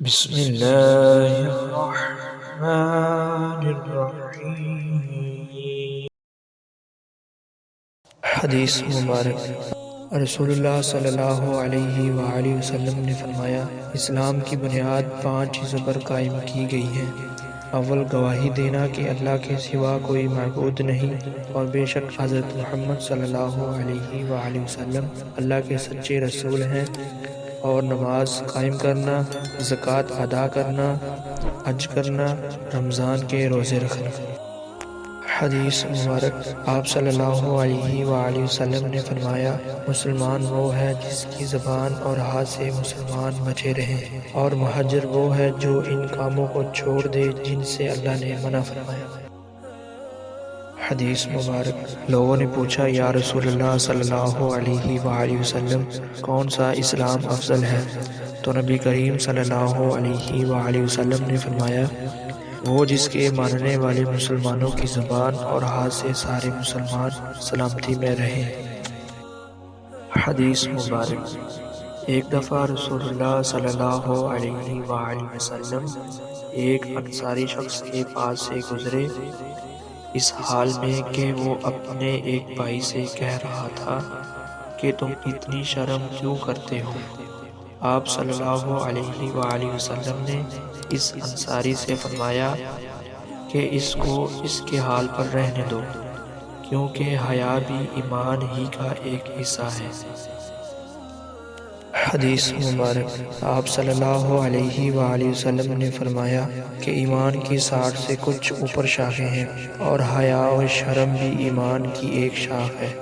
بسم اللہ الرحمن الرحیم۔ حدیث مبارک۔ رسول اللہ صلی اللہ علیہ وآلہ وسلم نے فرمایا، اسلام کی بنیاد 5 چیزوں پر قائم کی گئی ہے۔ اول، گواہی دینا کہ اللہ کے سوا کوئی معبود نہیں اور بے شک حضرت محمد صلی اللہ علیہ وآلہ وسلم اللہ کے سچے رسول ہیں، اور نماز قائم کرنا، زکوٰۃ ادا کرنا، حج کرنا، رمضان کے روزے رکھنا۔ حدیث مبارک۔ آپ صلی اللہ علیہ وآلہ وسلم نے فرمایا، مسلمان وہ ہے جس کی زبان اور ہاتھ سے مسلمان بچے رہیں، اور مہاجر وہ ہے جو ان کاموں کو چھوڑ دے جن سے اللہ نے منع فرمایا۔ حدیث مبارک۔ لوگوں نے پوچھا، یا رسول اللہ صلی اللہ علیہ وآلہ وسلم، کون سا اسلام افضل ہے؟ تو نبی کریم صلی اللہ علیہ وآلہ وسلم نے فرمایا، وہ جس کے ماننے والے مسلمانوں کی زبان اور ہاتھ سے سارے مسلمان سلامتی میں رہیں۔ حدیث مبارک۔ ایک دفعہ رسول اللہ صلی اللہ علیہ وآلہ وسلم ایک انصاری شخص کے پاس سے گزرے، اس حال میں کہ وہ اپنے ایک بھائی سے کہہ رہا تھا کہ تم اتنی شرم کیوں کرتے ہو؟ آپ صلی اللہ علیہ وآلہ وسلم نے اس انصاری سے فرمایا کہ اس کو اس کے حال پر رہنے دو، کیونکہ حیا بھی ایمان ہی کا ایک حصہ ہے۔ حدیث مبارک۔ آپ صلی اللہ علیہ وآلہ وسلم نے فرمایا کہ ایمان کی 60 سے کچھ اوپر شاخیں ہیں، اور حیا و شرم بھی ایمان کی ایک شاخ ہے۔